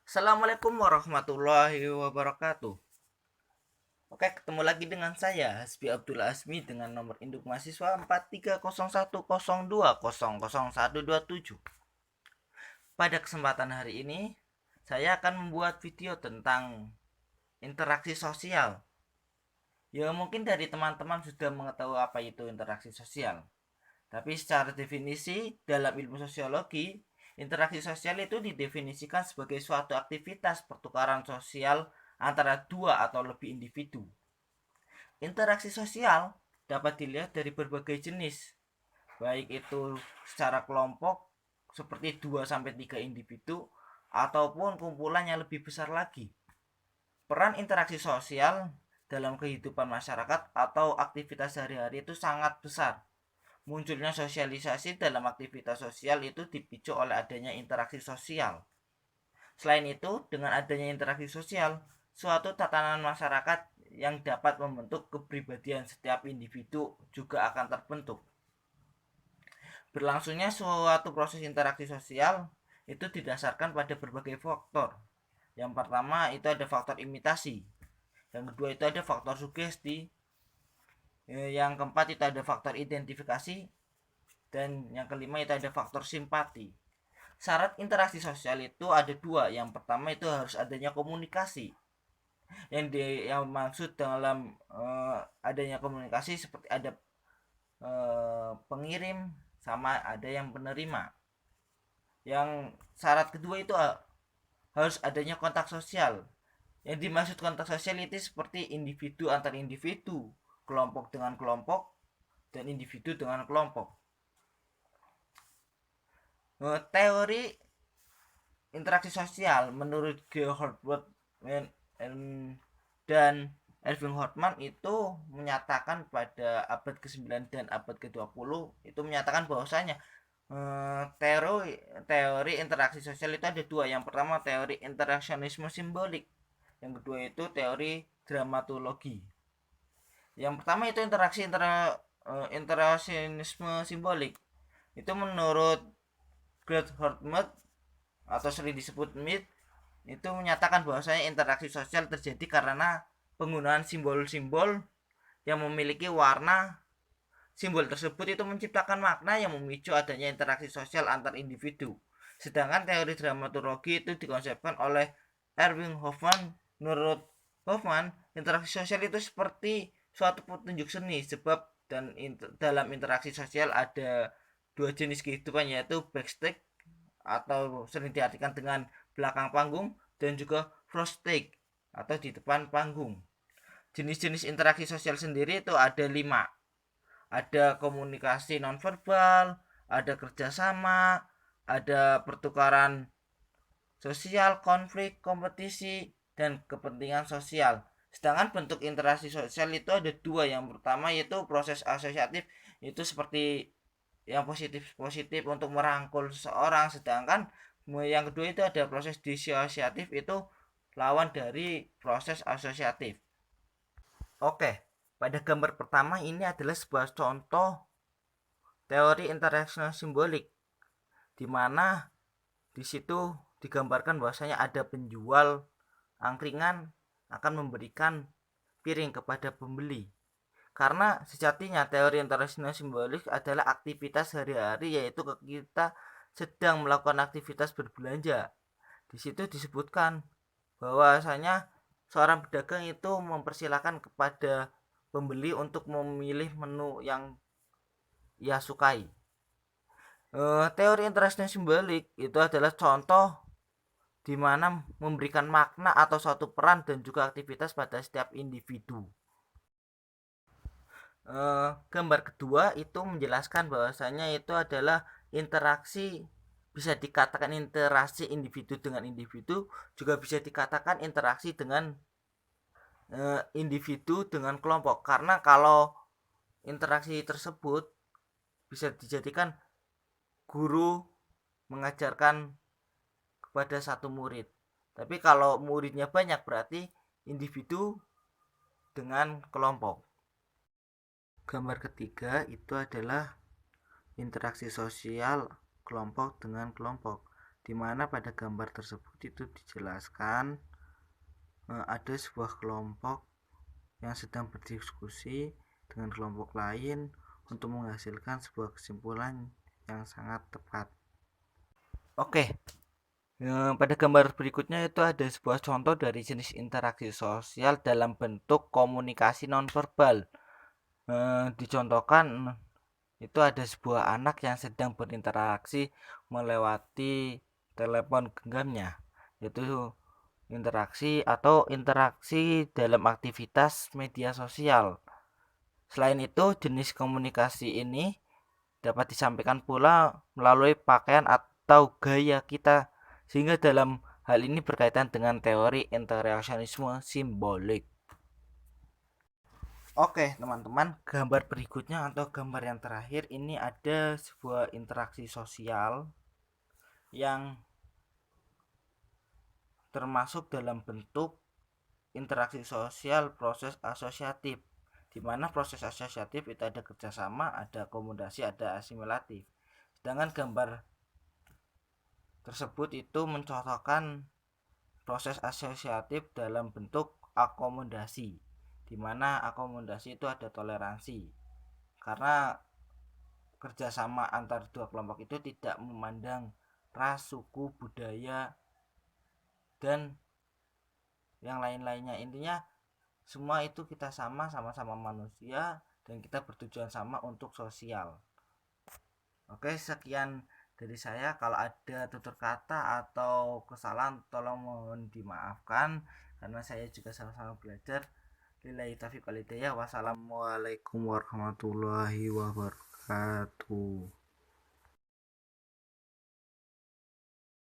Assalamualaikum warahmatullahi wabarakatuh. Oke, ketemu lagi dengan saya Hasbi Abdul Asmi dengan nomor induk mahasiswa 430102000127. Pada kesempatan hari ini, saya akan membuat video tentang interaksi sosial. Ya, mungkin dari teman-teman sudah mengetahui apa itu interaksi sosial. Tapi secara definisi dalam ilmu sosiologi, interaksi sosial itu didefinisikan sebagai suatu aktivitas pertukaran sosial antara dua atau lebih individu. Interaksi sosial dapat dilihat dari berbagai jenis, baik itu secara kelompok seperti 2 sampai 3 individu ataupun kumpulan yang lebih besar lagi. Peran interaksi sosial dalam kehidupan masyarakat atau aktivitas sehari-hari itu sangat besar. Munculnya sosialisasi dalam aktivitas sosial itu dipicu oleh adanya interaksi sosial. Selain itu, dengan adanya interaksi sosial, suatu tatanan masyarakat yang dapat membentuk kepribadian setiap individu juga akan terbentuk. Berlangsungnya suatu proses interaksi sosial itu didasarkan pada berbagai faktor. Yang pertama itu ada faktor imitasi, yang kedua itu ada faktor sugesti, yang keempat itu ada faktor identifikasi, dan yang kelima itu ada faktor simpati. Syarat interaksi sosial itu ada dua. Yang pertama itu harus adanya komunikasi. Yang maksud dalam adanya komunikasi seperti ada pengirim sama ada yang penerima. Yang syarat kedua itu harus adanya kontak sosial. Yang dimaksud kontak sosial itu seperti individu antar individu, kelompok dengan kelompok, dan individu dengan kelompok. Teori interaksi sosial menurut Georg dan Erving Hartman itu menyatakan pada abad ke-9 dan abad ke-20 itu menyatakan bahwasanya teori teori interaksi sosial itu ada dua. Yang pertama teori interaksionisme simbolik, yang kedua itu teori dramatologi. Yang pertama itu interaksionisme simbolik. Itu menurut Georg Hartman atau sering disebut MIT itu menyatakan bahwasanya interaksi sosial terjadi karena penggunaan simbol-simbol yang memiliki warna. Simbol tersebut itu menciptakan makna yang memicu adanya interaksi sosial antar individu. Sedangkan teori dramatologi itu dikonsepkan oleh Erwin Hoffman. Menurut Hoffman, interaksi sosial itu seperti suatu petunjuk seni, sebab dan dalam interaksi sosial ada dua jenis kehidupan, yaitu backstage atau sering diartikan dengan belakang panggung, dan juga frontstage atau di depan panggung. Jenis-jenis interaksi sosial sendiri itu ada 5. Ada komunikasi nonverbal, ada kerjasama, ada pertukaran sosial, konflik, kompetisi, dan kepentingan sosial. Sedangkan bentuk interaksi sosial itu ada dua. Yang pertama yaitu proses asosiatif, itu seperti yang positif-positif untuk merangkul seseorang. Sedangkan yang kedua itu ada proses disosiatif, itu lawan dari proses asosiatif. Oke, pada gambar pertama ini adalah sebuah contoh teori interaksi simbolik, di mana di situ digambarkan bahwasanya ada penjual angkringan akan memberikan piring kepada pembeli. Karena sejatinya teori interaksi simbolik adalah aktivitas sehari-hari, yaitu kita sedang melakukan aktivitas berbelanja. Di situ disebutkan bahwasanya seorang pedagang itu mempersilahkan kepada pembeli untuk memilih menu yang ia sukai. Teori interaksi simbolik itu adalah contoh di mana memberikan makna atau suatu peran dan juga aktivitas pada setiap individu. Gambar kedua itu menjelaskan bahwasanya itu adalah interaksi, bisa dikatakan interaksi individu dengan individu, juga bisa dikatakan interaksi dengan individu dengan kelompok. Karena kalau interaksi tersebut bisa dijadikan guru mengajarkan kepada satu murid, tapi kalau muridnya banyak berarti individu dengan kelompok. Gambar ketiga itu adalah interaksi sosial kelompok dengan kelompok. di mana pada gambar tersebut itu dijelaskan ada sebuah kelompok yang sedang berdiskusi dengan kelompok lain untuk menghasilkan sebuah kesimpulan yang sangat tepat. Oke, pada gambar berikutnya itu ada sebuah contoh dari jenis interaksi sosial dalam bentuk komunikasi nonverbal. Dicontohkan itu ada sebuah anak yang sedang berinteraksi melewati telepon genggamnya, yaitu interaksi dalam aktivitas media sosial. Selain itu, jenis komunikasi ini dapat disampaikan pula melalui pakaian atau gaya kita, sehingga dalam hal ini berkaitan dengan teori interaksionisme simbolik. Oke teman-teman, gambar berikutnya atau gambar yang terakhir ini ada sebuah interaksi sosial yang termasuk dalam bentuk interaksi sosial proses asosiatif, di mana proses asosiatif itu ada kerjasama, ada akomodasi, ada asimilatif. Sedangkan gambar tersebut itu mencontohkan proses asosiatif dalam bentuk akomodasi, di mana akomodasi itu ada toleransi, karena kerjasama antar dua kelompok itu tidak memandang ras, suku, budaya, dan yang lain-lainnya. Intinya semua itu kita sama-sama manusia dan kita bertujuan sama untuk sosial. Oke, sekian dari saya. Kalau ada tutur kata atau kesalahan tolong mohon dimaafkan karena saya juga sama-sama belajar. Lillahi taufiq wal hidayah. Wassalamualaikum warahmatullahi wabarakatuh.